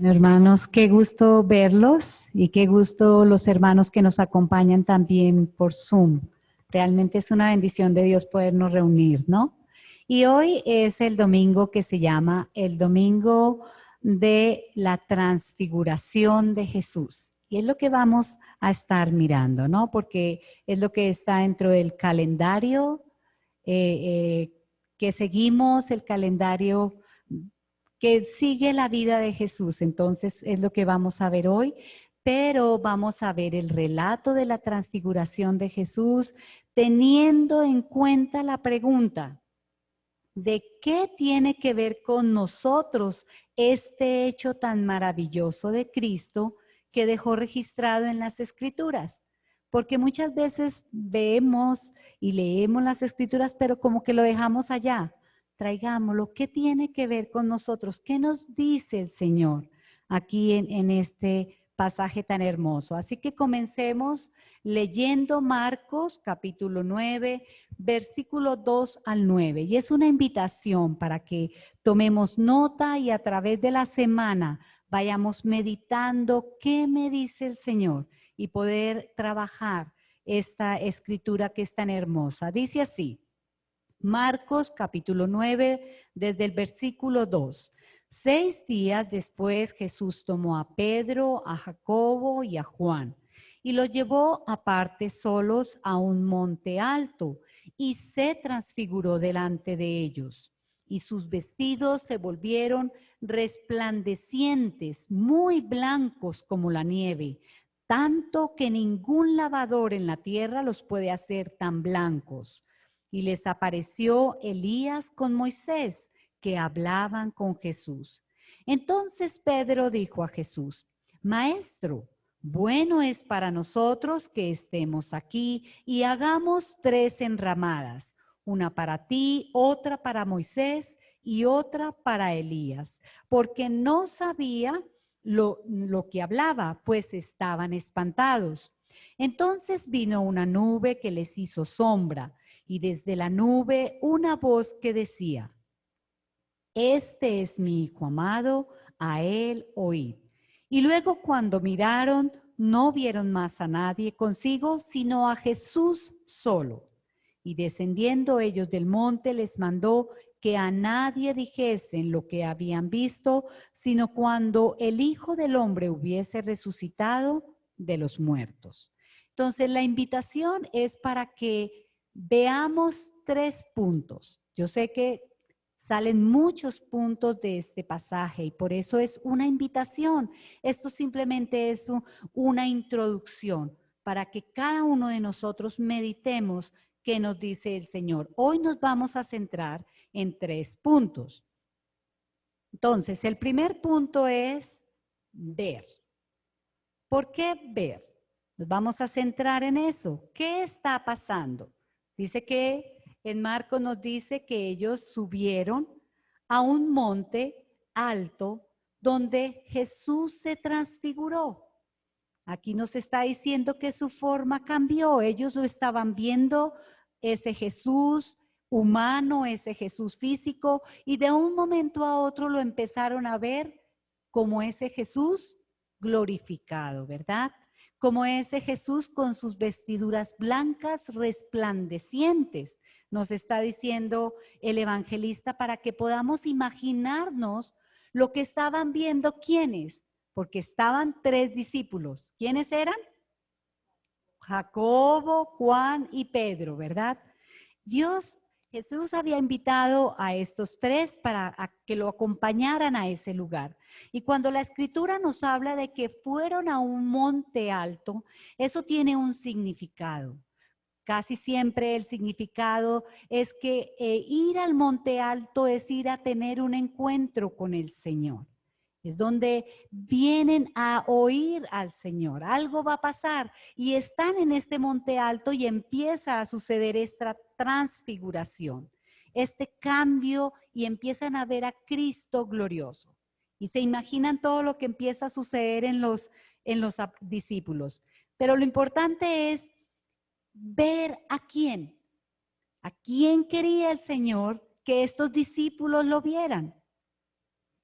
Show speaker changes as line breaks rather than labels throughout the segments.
Hermanos, qué gusto verlos y qué gusto los hermanos que nos acompañan también por Zoom. Realmente es una bendición de Dios podernos reunir, ¿no? Y hoy es el domingo que se llama el Domingo de la Transfiguración de Jesús. Y es lo que vamos a estar mirando, ¿no? Porque es lo que está dentro del calendario que seguimos, el calendario que sigue la vida de Jesús. Entonces es lo que vamos a ver hoy, pero vamos a ver el relato de la transfiguración de Jesús teniendo en cuenta la pregunta de qué tiene que ver con nosotros este hecho tan maravilloso de Cristo que dejó registrado en las Escrituras. Porque muchas veces vemos y leemos las Escrituras, pero como que lo dejamos allá. Traigámoslo. ¿Qué tiene que ver con nosotros? ¿Qué nos dice el Señor aquí en este pasaje tan hermoso? Así que comencemos leyendo Marcos capítulo 9, versículo 2 al 9. Y es una invitación para que tomemos nota y a través de la semana vayamos meditando qué me dice el Señor y poder trabajar esta escritura que es tan hermosa. Dice así, Marcos capítulo 9, desde el versículo 2. 6 días después Jesús tomó a Pedro, a Jacobo y a Juan y los llevó aparte solos a un monte alto y se transfiguró delante de ellos. Y sus vestidos se volvieron resplandecientes, muy blancos como la nieve, tanto que ningún lavador en la tierra los puede hacer tan blancos. Y les apareció Elías con Moisés, que hablaban con Jesús. Entonces Pedro dijo a Jesús, Maestro, bueno es para nosotros que estemos aquí y hagamos 3 enramadas, una para ti, otra para Moisés y otra para Elías, porque no sabía lo que hablaba, pues estaban espantados. Entonces vino una nube que les hizo sombra y desde la nube una voz que decía, este es mi Hijo amado, a él oíd. Y luego cuando miraron, no vieron más a nadie consigo, sino a Jesús solo. Y descendiendo ellos del monte, les mandó que a nadie dijesen lo que habían visto, sino cuando el Hijo del Hombre hubiese resucitado de los muertos. Entonces, la invitación es para que veamos 3 puntos. Yo sé que salen muchos puntos de este pasaje y por eso es una invitación. Esto simplemente es una introducción para que cada uno de nosotros meditemos qué nos dice el Señor. Hoy nos vamos a centrar en 3 puntos. Entonces, el primer punto es ver. ¿Por qué ver? Nos vamos a centrar en eso. ¿Qué está pasando? Dice que en Marcos nos dice que ellos subieron a un monte alto donde Jesús se transfiguró. Aquí nos está diciendo que su forma cambió. Ellos lo estaban viendo, ese Jesús humano, ese Jesús físico, y de un momento a otro lo empezaron a ver como ese Jesús glorificado, ¿verdad? Como ese Jesús con sus vestiduras blancas resplandecientes. Nos está diciendo el evangelista para que podamos imaginarnos lo que estaban viendo quiénes, porque estaban 3 discípulos. ¿Quiénes eran? Jacobo, Juan y Pedro, ¿verdad? Dios, Jesús había invitado a estos 3 para que lo acompañaran a ese lugar. Y cuando la escritura nos habla de que fueron a un monte alto, eso tiene un significado. Casi siempre el significado es que ir al monte alto es ir a tener un encuentro con el Señor. Es donde vienen a oír al Señor. Algo va a pasar y están en este monte alto y empieza a suceder esta transfiguración, este cambio y empiezan a ver a Cristo glorioso. Y se imaginan todo lo que empieza a suceder en los discípulos. Pero lo importante es ver a quién. ¿A quién quería el Señor que estos discípulos lo vieran?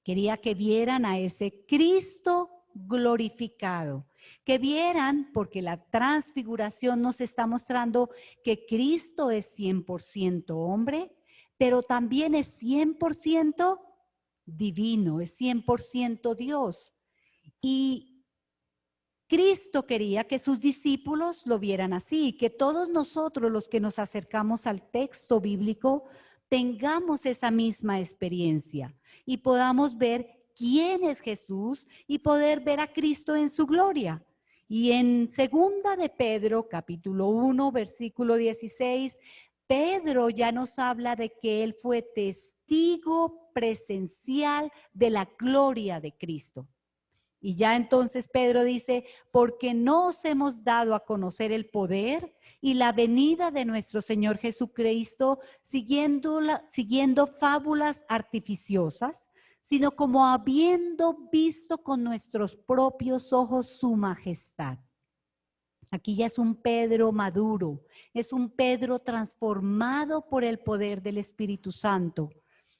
Quería que vieran a ese Cristo glorificado, que vieran, porque la transfiguración nos está mostrando que Cristo es 100% hombre, pero también es 100% divino, es 100% Dios. Y Cristo quería que sus discípulos lo vieran así, que todos nosotros los que nos acercamos al texto bíblico tengamos esa misma experiencia y podamos ver quién es Jesús y poder ver a Cristo en su gloria. Y en segunda de Pedro, capítulo 1, versículo 16, Pedro ya nos habla de que él fue testigo presencial de la gloria de Cristo. Y ya entonces Pedro dice, porque no os hemos dado a conocer el poder y la venida de nuestro Señor Jesucristo siguiendo fábulas artificiosas, sino como habiendo visto con nuestros propios ojos su majestad. Aquí ya es un Pedro maduro, es un Pedro transformado por el poder del Espíritu Santo.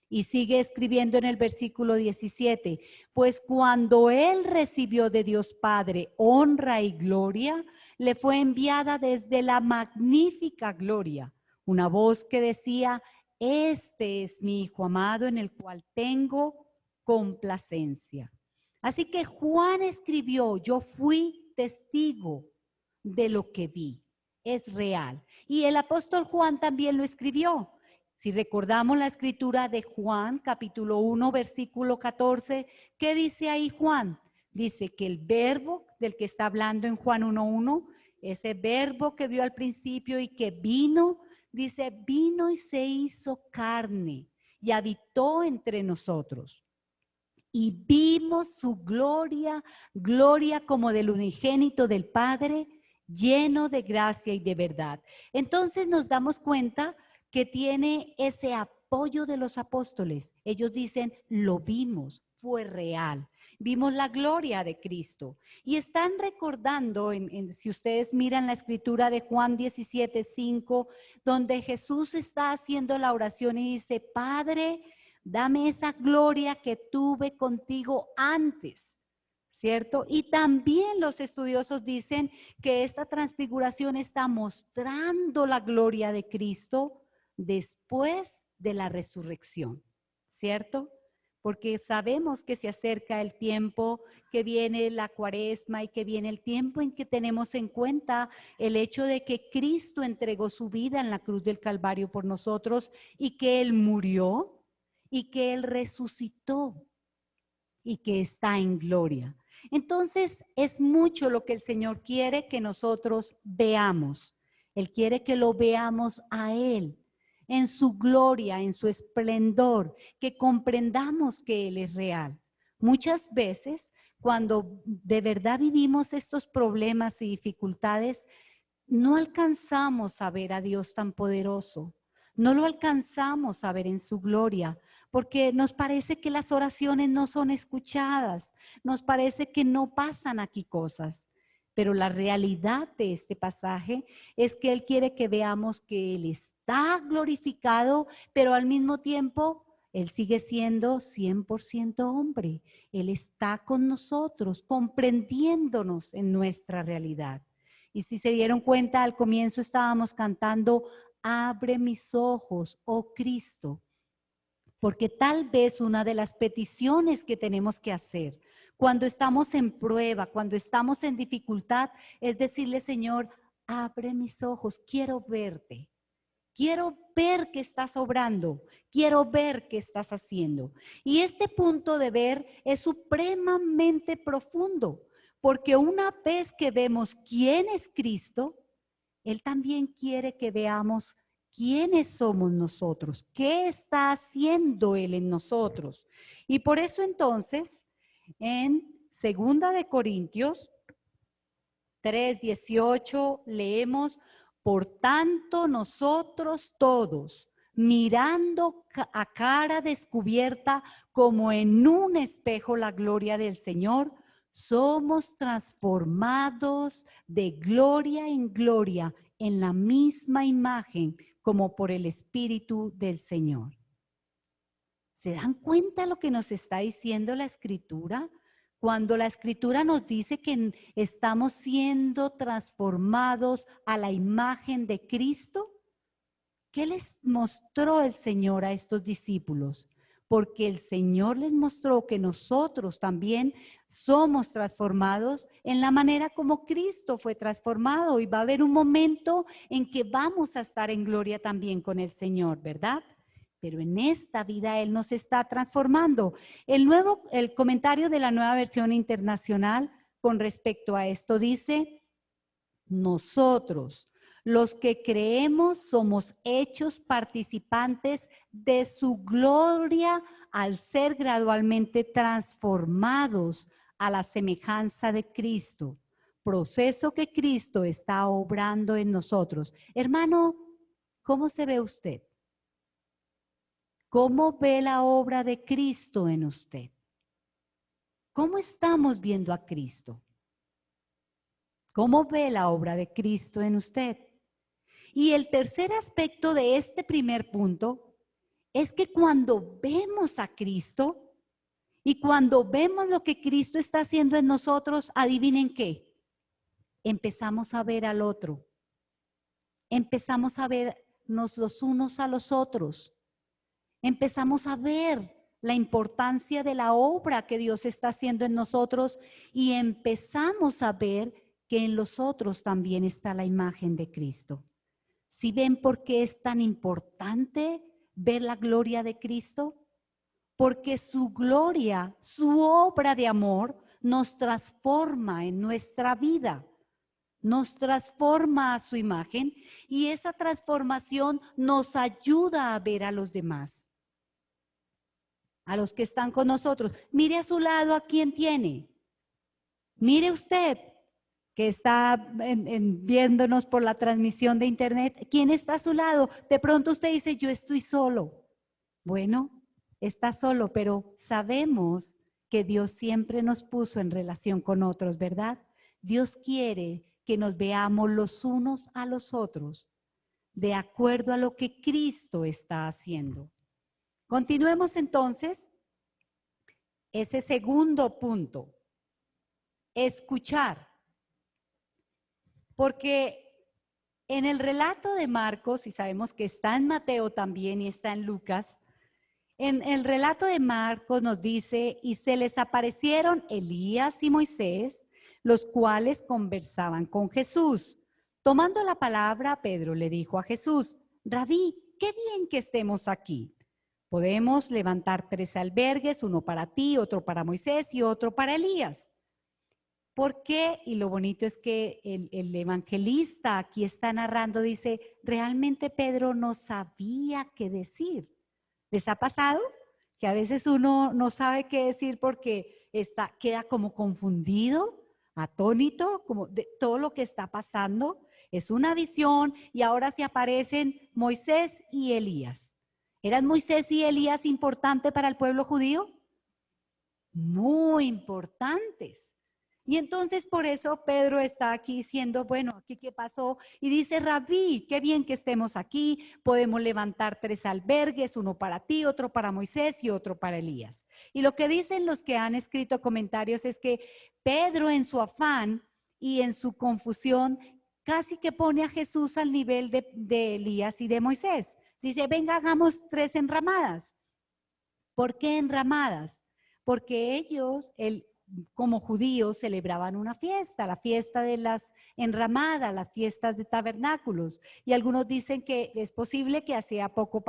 Y sigue escribiendo en el versículo 17, pues cuando él recibió de Dios Padre honra y gloria, le fue enviada desde la magnífica gloria una voz que decía, este es mi Hijo amado en el cual tengo complacencia. Así que Juan escribió, yo fui testigo de lo que vi, es real. Y el apóstol Juan también lo escribió. Si recordamos la escritura de Juan, capítulo 1, versículo 14, ¿qué dice ahí Juan? Dice que el verbo del que está hablando en Juan 1:1, ese verbo que vio al principio y que vino, dice, vino y se hizo carne y habitó entre nosotros. Y vimos su gloria, gloria como del unigénito del Padre, lleno de gracia y de verdad. Entonces nos damos cuenta que tiene ese apoyo de los apóstoles. Ellos dicen, lo vimos, fue real. Vimos la gloria de Cristo. Y están recordando, si ustedes miran la escritura de Juan 17:5, donde Jesús está haciendo la oración y dice, Padre, dame esa gloria que tuve contigo antes, ¿cierto? Y también los estudiosos dicen que esta transfiguración está mostrando la gloria de Cristo después de la resurrección, ¿cierto? Porque sabemos que se acerca el tiempo, que viene la cuaresma y que viene el tiempo en que tenemos en cuenta el hecho de que Cristo entregó su vida en la cruz del Calvario por nosotros y que Él murió y que Él resucitó y que está en gloria. Entonces, es mucho lo que el Señor quiere que nosotros veamos. Él quiere que lo veamos a Él, en su gloria, en su esplendor, que comprendamos que Él es real. Muchas veces, cuando de verdad vivimos estos problemas y dificultades, no alcanzamos a ver a Dios tan poderoso, no lo alcanzamos a ver en su gloria, porque nos parece que las oraciones no son escuchadas, nos parece que no pasan aquí cosas. Pero la realidad de este pasaje es que Él quiere que veamos que Él está glorificado, pero al mismo tiempo Él sigue siendo 100% hombre. Él está con nosotros, comprendiéndonos en nuestra realidad. Y si se dieron cuenta, al comienzo estábamos cantando, abre mis ojos, oh Cristo, porque tal vez una de las peticiones que tenemos que hacer cuando estamos en prueba, cuando estamos en dificultad, es decirle, Señor, abre mis ojos, quiero verte. Quiero ver qué estás obrando, quiero ver qué estás haciendo. Y este punto de ver es supremamente profundo, porque una vez que vemos quién es Cristo, Él también quiere que veamos quiénes somos nosotros, qué está haciendo Él en nosotros. Y por eso entonces, en 2 Corintios 3:18 leemos, por tanto nosotros todos, mirando a cara descubierta como en un espejo la gloria del Señor, somos transformados de gloria en gloria en la misma imagen como por el Espíritu del Señor. ¿Se dan cuenta lo que nos está diciendo la Escritura? Cuando la Escritura nos dice que estamos siendo transformados a la imagen de Cristo, ¿qué les mostró el Señor a estos discípulos? Porque el Señor les mostró que nosotros también somos transformados en la manera como Cristo fue transformado, y va a haber un momento en que vamos a estar en gloria también con el Señor, ¿verdad? Pero en esta vida Él nos está transformando. El comentario de la Nueva Versión Internacional con respecto a esto dice: nosotros, los que creemos, somos hechos participantes de su gloria al ser gradualmente transformados a la semejanza de Cristo, proceso que Cristo está obrando en nosotros. Hermano, ¿cómo se ve usted? ¿Cómo ve la obra de Cristo en usted? ¿Cómo estamos viendo a Cristo? ¿Cómo ve la obra de Cristo en usted? Y el tercer aspecto de este primer punto es que cuando vemos a Cristo y cuando vemos lo que Cristo está haciendo en nosotros, adivinen qué, empezamos a ver al otro, empezamos a vernos los unos a los otros, empezamos a ver la importancia de la obra que Dios está haciendo en nosotros, y empezamos a ver que en los otros también está la imagen de Cristo. ¿Sí ven por qué es tan importante ver la gloria de Cristo? Porque su gloria, su obra de amor, nos transforma en nuestra vida, nos transforma a su imagen, y esa transformación nos ayuda a ver a los demás, a los que están con nosotros. Mire a su lado a quién tiene. Mire usted que está viéndonos por la transmisión de internet, ¿quién está a su lado? De pronto usted dice, yo estoy solo. Bueno, está solo, pero sabemos que Dios siempre nos puso en relación con otros, ¿verdad? Dios quiere que nos veamos los unos a los otros de acuerdo a lo que Cristo está haciendo. Continuemos entonces ese segundo punto, escuchar. Porque en el relato de Marcos, y sabemos que está en Mateo también y está en Lucas, en el relato de Marcos nos dice, y se les aparecieron Elías y Moisés, los cuales conversaban con Jesús. Tomando la palabra, Pedro le dijo a Jesús, Rabí, qué bien que estemos aquí. Podemos levantar 3 albergues, uno para ti, otro para Moisés y otro para Elías. ¿Por qué? Y lo bonito es que el evangelista aquí está narrando, dice, realmente Pedro no sabía qué decir. ¿Les ha pasado? Que a veces uno no sabe qué decir porque queda como confundido, atónito, como de todo lo que está pasando. Es una visión, y ahora se aparecen Moisés y Elías. ¿Eran Moisés y Elías importantes para el pueblo judío? Muy importantes. Y entonces por eso Pedro está aquí diciendo, bueno, ¿aquí qué pasó? Y dice, Rabí, qué bien que estemos aquí, podemos levantar 3 albergues, uno para ti, otro para Moisés y otro para Elías. Y lo que dicen los que han escrito comentarios es que Pedro, en su afán y en su confusión, casi que pone a Jesús al nivel de Elías y de Moisés. Dice, venga, hagamos 3 enramadas. ¿Por qué enramadas? Porque ellos, como judíos, celebraban una fiesta, la fiesta de las enramadas, las fiestas de tabernáculos. Y algunos dicen que es posible que hacía poco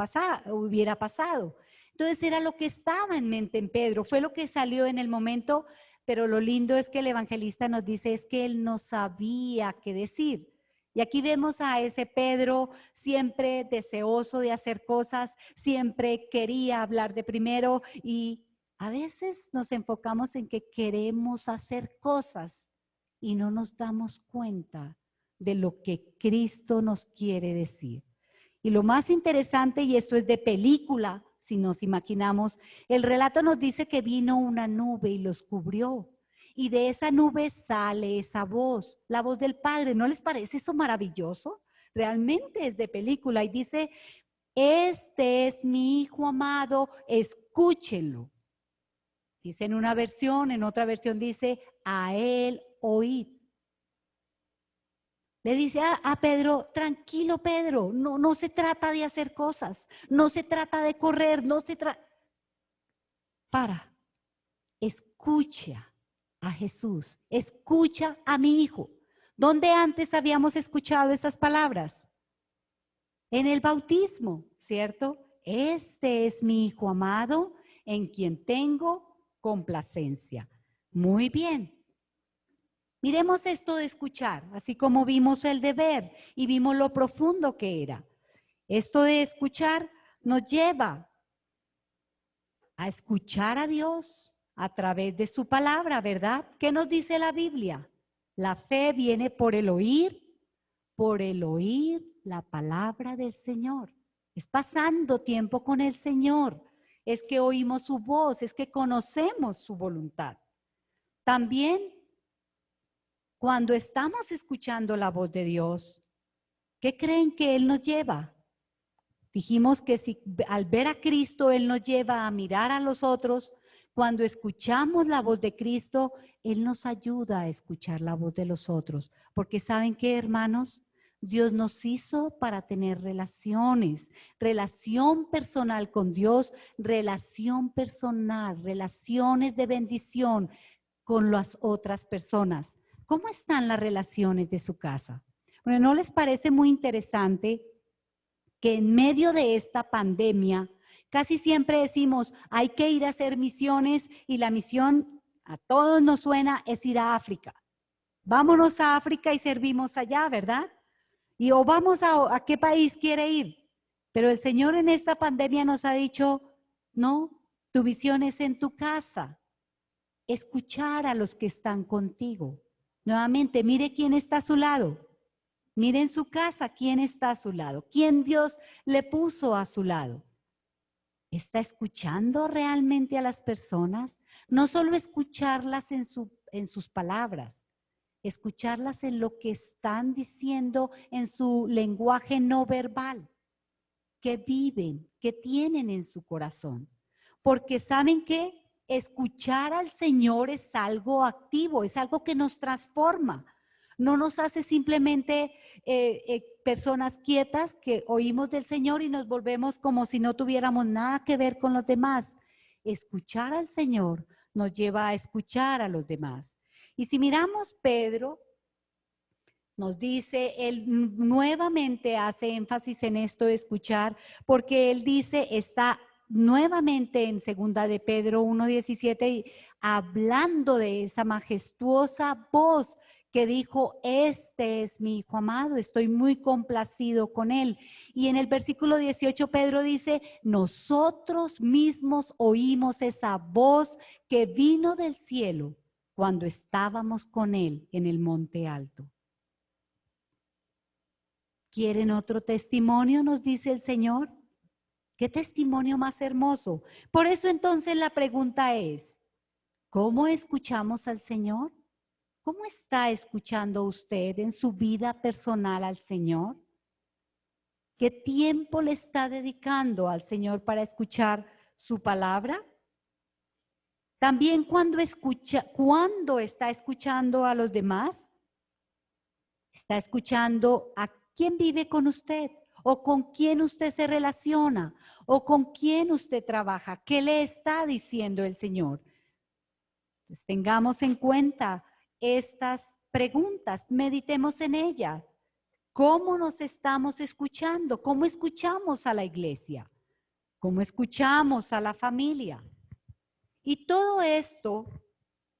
hubiera pasado. Entonces era lo que estaba en mente en Pedro, fue lo que salió en el momento, pero lo lindo es que el evangelista nos dice es que él no sabía qué decir. Y aquí vemos a ese Pedro siempre deseoso de hacer cosas, siempre quería hablar de primero, y a veces nos enfocamos en que queremos hacer cosas y no nos damos cuenta de lo que Cristo nos quiere decir. Y lo más interesante, y esto es de película, si nos imaginamos, el relato nos dice que vino una nube y los cubrió. Y de esa nube sale esa voz, la voz del Padre. ¿No les parece eso maravilloso? Realmente es de película. Y dice, este es mi Hijo amado, escúchenlo. Dice en una versión, en otra versión dice, a él oíd. Le dice a Pedro, tranquilo Pedro, no se trata de hacer cosas, no se trata de correr, no se trata... Escucha a Jesús, escucha a mi Hijo. ¿Dónde antes habíamos escuchado esas palabras? En el bautismo, ¿cierto? Este es mi Hijo amado, en quien tengo complacencia. Muy bien. Miremos esto de escuchar, así como vimos el de ver y vimos lo profundo que era. Esto de escuchar nos lleva a escuchar a Dios a través de su palabra, ¿verdad? ¿Qué nos dice la Biblia? La fe viene por el oír la palabra del Señor. Es pasando tiempo con el Señor, es que oímos su voz, es que conocemos su voluntad. También, cuando estamos escuchando la voz de Dios, ¿qué creen que Él nos lleva? Dijimos que si al ver a Cristo, Él nos lleva a mirar a los otros. Cuando escuchamos la voz de Cristo, Él nos ayuda a escuchar la voz de los otros. Porque ¿saben qué, hermanos? Dios nos hizo para tener relaciones, relación personal con Dios, relación personal, relaciones de bendición con las otras personas. ¿Cómo están las relaciones de su casa? Bueno, ¿no les parece muy interesante que en medio de esta pandemia casi siempre decimos hay que ir a hacer misiones y la misión a todos nos suena es ir a África? Vámonos a África y servimos allá, ¿verdad? Y o vamos a qué país quiere ir. Pero el Señor en esta pandemia nos ha dicho, no, tu misión es en tu casa, escuchar a los que están contigo. Nuevamente, mire quién está a su lado. Mire en su casa quién está a su lado, quién Dios le puso a su lado. ¿Está escuchando realmente a las personas? No solo escucharlas en sus palabras, escucharlas en lo que están diciendo en su lenguaje no verbal, que viven, que tienen en su corazón. Porque ¿saben qué? Escuchar al Señor es algo activo, es algo que nos transforma. No nos hace simplemente personas quietas que oímos del Señor y nos volvemos como si no tuviéramos nada que ver con los demás. Escuchar al Señor nos lleva a escuchar a los demás. Y si miramos Pedro, nos dice, él nuevamente hace énfasis en esto de escuchar, porque él dice, está nuevamente en segunda de Pedro 1:17, hablando de esa majestuosa voz que dijo, este es mi Hijo amado, estoy muy complacido con él. Y en el versículo 18 Pedro dice, nosotros mismos oímos esa voz que vino del cielo cuando estábamos con él en el monte alto. ¿Quieren otro testimonio? Nos dice el Señor. ¿Qué testimonio más hermoso? Por eso entonces la pregunta es, ¿cómo escuchamos al Señor? ¿Cómo está escuchando usted en su vida personal al Señor? ¿Qué tiempo le está dedicando al Señor para escuchar su palabra? También cuando está escuchando a los demás, está escuchando a quién vive con usted o con quién usted se relaciona o con quién usted trabaja. ¿Qué le está diciendo el Señor? Pues tengamos en cuenta estas preguntas, meditemos en ellas. ¿Cómo nos estamos escuchando? ¿Cómo escuchamos a la iglesia? ¿Cómo escuchamos a la familia? Y todo esto,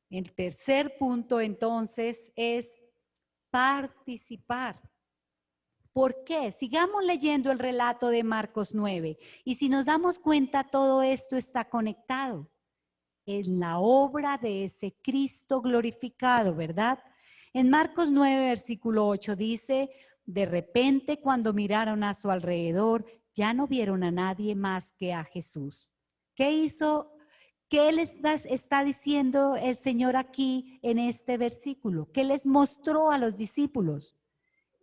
el tercer punto entonces es participar. ¿Por qué? Sigamos leyendo el relato de Marcos 9 y si nos damos cuenta todo esto está conectado en la obra de ese Cristo glorificado, ¿verdad? En Marcos 9, versículo 8 dice, de repente cuando miraron a su alrededor, ya no vieron a nadie más que a Jesús. ¿Qué hizo? ¿Qué les está diciendo el Señor aquí en este versículo? ¿Qué les mostró a los discípulos?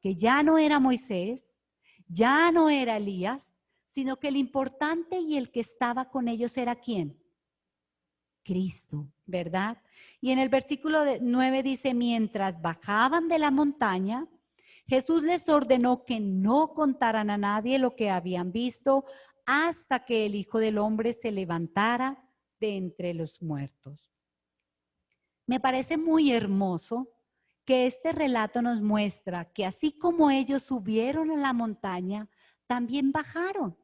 Que ya no era Moisés, ya no era Elías, sino que el importante y el que estaba con ellos era ¿quién? Cristo, ¿verdad? Y en el versículo 9 dice, mientras bajaban de la montaña, Jesús les ordenó que no contaran a nadie lo que habían visto hasta que el Hijo del Hombre se levantara de entre los muertos. Me parece muy hermoso que este relato nos muestra que así como ellos subieron a la montaña, también bajaron.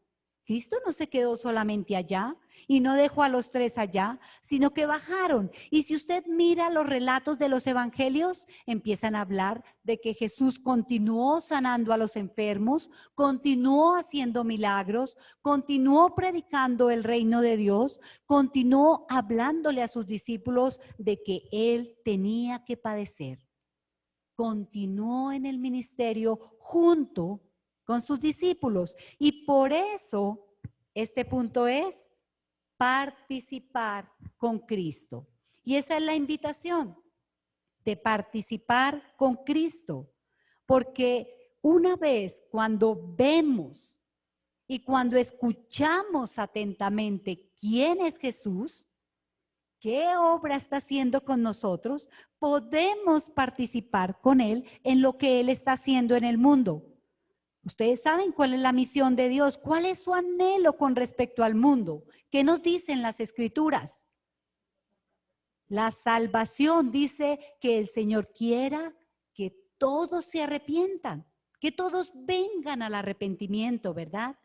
Cristo no se quedó solamente allá y no dejó a los tres allá, sino que bajaron. Y si usted mira los relatos de los evangelios, empiezan a hablar de que Jesús continuó sanando a los enfermos, continuó haciendo milagros, continuó predicando el reino de Dios, continuó hablándole a sus discípulos de que Él tenía que padecer. Continuó en el ministerio junto con sus discípulos. Y por eso este punto es participar con Cristo. Y esa es la invitación de participar con Cristo. Porque una vez cuando vemos y cuando escuchamos atentamente quién es Jesús, qué obra está haciendo con nosotros, podemos participar con Él en lo que Él está haciendo en el mundo. Ustedes saben cuál es la misión de Dios, cuál es su anhelo con respecto al mundo. ¿Qué nos dicen las Escrituras? La salvación dice que el Señor quiera que todos se arrepientan, que todos vengan al arrepentimiento, ¿verdad?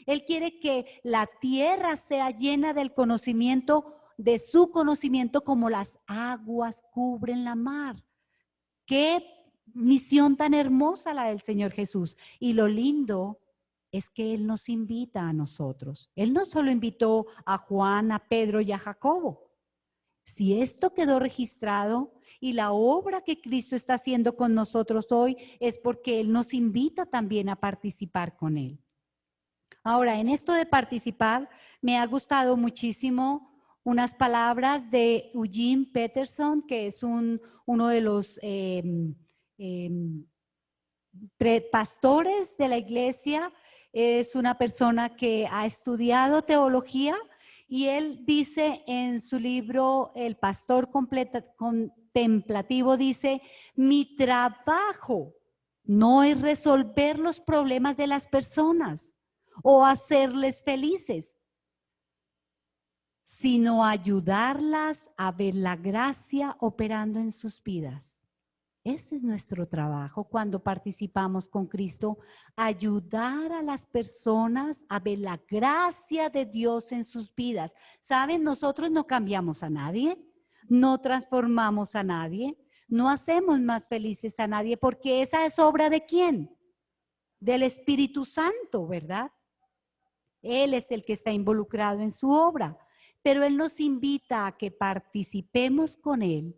Él quiere que la tierra sea llena del conocimiento, de su conocimiento como las aguas cubren la mar. Qué misión tan hermosa la del Señor Jesús. Y lo lindo es que Él nos invita a nosotros. Él no solo invitó a Juan, a Pedro y a Jacobo. Si esto quedó registrado y la obra que Cristo está haciendo con nosotros hoy es porque Él nos invita también a participar con Él. Ahora, en esto de participar, me ha gustado muchísimo unas palabras de Eugene Peterson, que es uno de los pastores de la iglesia, es una persona que ha estudiado teología y él dice en su libro El Pastor Contemplativo, dice, mi trabajo no es resolver los problemas de las personas o hacerles felices, sino ayudarlas a ver la gracia operando en sus vidas. Ese es nuestro trabajo cuando participamos con Cristo, ayudar a las personas a ver la gracia de Dios en sus vidas. ¿Saben? Nosotros no cambiamos a nadie, no transformamos a nadie, no hacemos más felices a nadie, porque esa es obra ¿de quién? Del Espíritu Santo, ¿verdad? Él es el que está involucrado en su obra, pero Él nos invita a que participemos con Él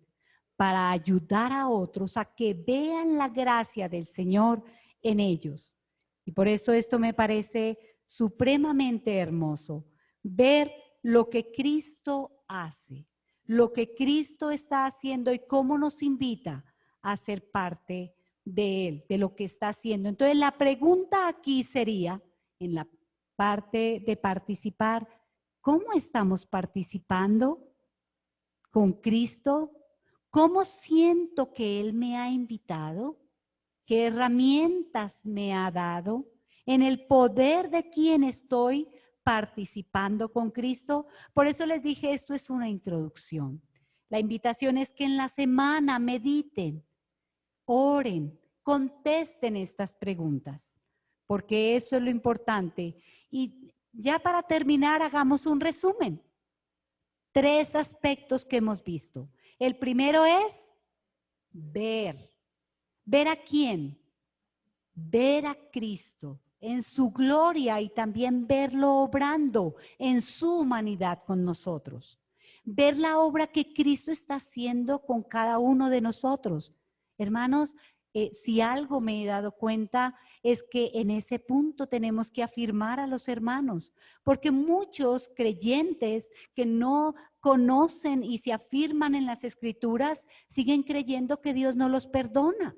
para ayudar a otros a que vean la gracia del Señor en ellos. Y por eso esto me parece supremamente hermoso, ver lo que Cristo hace, lo que Cristo está haciendo y cómo nos invita a ser parte de Él, de lo que está haciendo. Entonces la pregunta aquí sería, en la parte de participar, ¿cómo estamos participando con Cristo? ¿Cómo siento que Él me ha invitado? ¿Qué herramientas me ha dado? En el poder de quién estoy participando con Cristo. Por eso les dije, esto es una introducción. La invitación es que en la semana mediten, oren, contesten estas preguntas, porque eso es lo importante. Y ya para terminar, hagamos un resumen. 3 aspectos que hemos visto. El primero es ver. ¿Ver a quién? Ver a Cristo en su gloria y también verlo obrando en su humanidad con nosotros. Ver la obra que Cristo está haciendo con cada uno de nosotros. Hermanos, si algo me he dado cuenta es que en ese punto tenemos que afirmar a los hermanos, porque muchos creyentes que no conocen y se afirman en las Escrituras siguen creyendo que Dios no los perdona,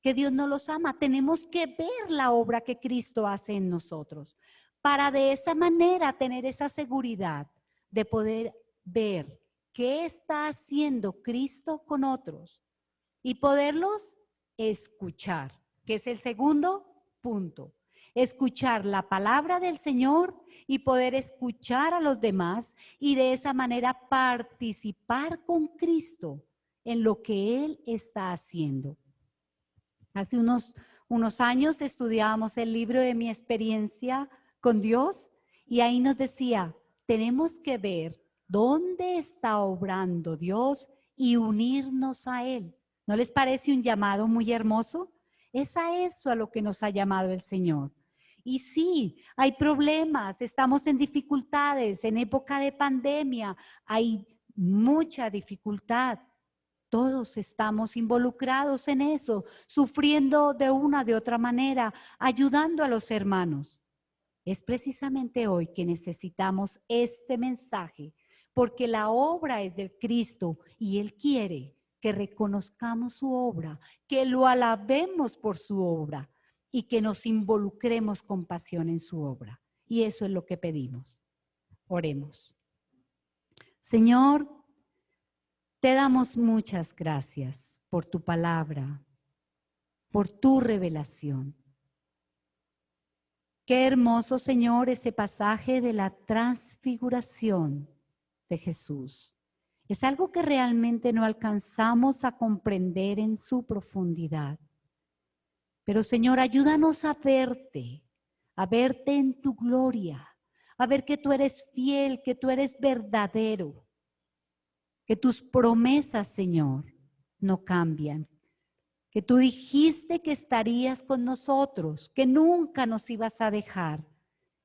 que Dios no los ama. Tenemos que ver la obra que Cristo hace en nosotros para de esa manera tener esa seguridad de poder ver qué está haciendo Cristo con otros y poderlos escuchar, que es el segundo punto. Escuchar la palabra del Señor y poder escuchar a los demás y de esa manera participar con Cristo en lo que Él está haciendo. Hace unos años estudiábamos el libro de mi experiencia con Dios y ahí nos decía, tenemos que ver dónde está obrando Dios y unirnos a Él. ¿No les parece un llamado muy hermoso? Es a eso a lo que nos ha llamado el Señor. Y sí, hay problemas, estamos en dificultades, en época de pandemia hay mucha dificultad. Todos estamos involucrados en eso, sufriendo de una de otra manera, ayudando a los hermanos. Es precisamente hoy que necesitamos este mensaje, porque la obra es del Cristo y Él quiere que reconozcamos su obra, que lo alabemos por su obra y que nos involucremos con pasión en su obra. Y eso es lo que pedimos. Oremos. Señor, te damos muchas gracias por tu palabra, por tu revelación. Qué hermoso, Señor, ese pasaje de la transfiguración de Jesús. Es algo que realmente no alcanzamos a comprender en su profundidad. Pero, Señor, ayúdanos a verte en tu gloria, a ver que tú eres fiel, que tú eres verdadero, que tus promesas, Señor, no cambian, que tú dijiste que estarías con nosotros, que nunca nos ibas a dejar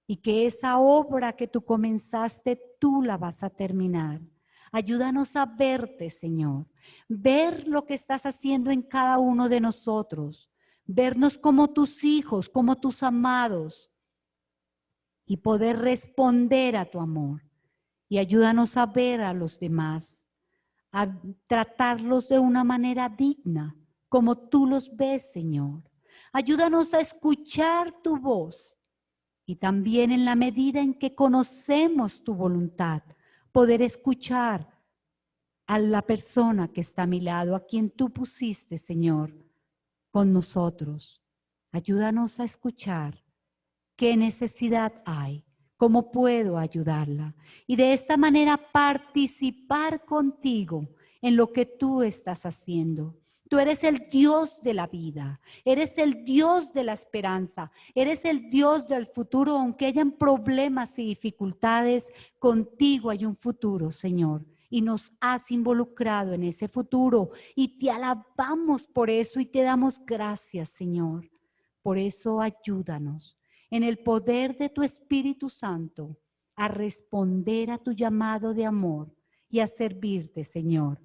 y que esa obra que tú comenzaste, tú la vas a terminar. Ayúdanos a verte, Señor, ver lo que estás haciendo en cada uno de nosotros, vernos como tus hijos, como tus amados y poder responder a tu amor. Y ayúdanos a ver a los demás, a tratarlos de una manera digna, como tú los ves, Señor. Ayúdanos a escuchar tu voz y también en la medida en que conocemos tu voluntad, poder escuchar a la persona que está a mi lado, a quien tú pusiste, Señor, con nosotros. Ayúdanos a escuchar qué necesidad hay, cómo puedo ayudarla y de esa manera participar contigo en lo que tú estás haciendo. Tú eres el Dios de la vida, eres el Dios de la esperanza, eres el Dios del futuro, aunque hayan problemas y dificultades, contigo hay un futuro, Señor. Y nos has involucrado en ese futuro y te alabamos por eso y te damos gracias, Señor. Por eso ayúdanos en el poder de tu Espíritu Santo a responder a tu llamado de amor y a servirte, Señor,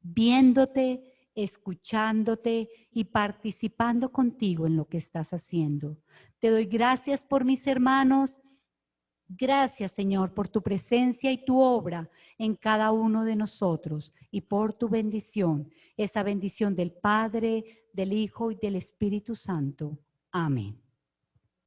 viéndote, escuchándote y participando contigo en lo que estás haciendo. Te doy gracias por mis hermanos. Gracias, Señor, por tu presencia y tu obra en cada uno de nosotros y por tu bendición, esa bendición del Padre, del Hijo y del Espíritu Santo. Amén.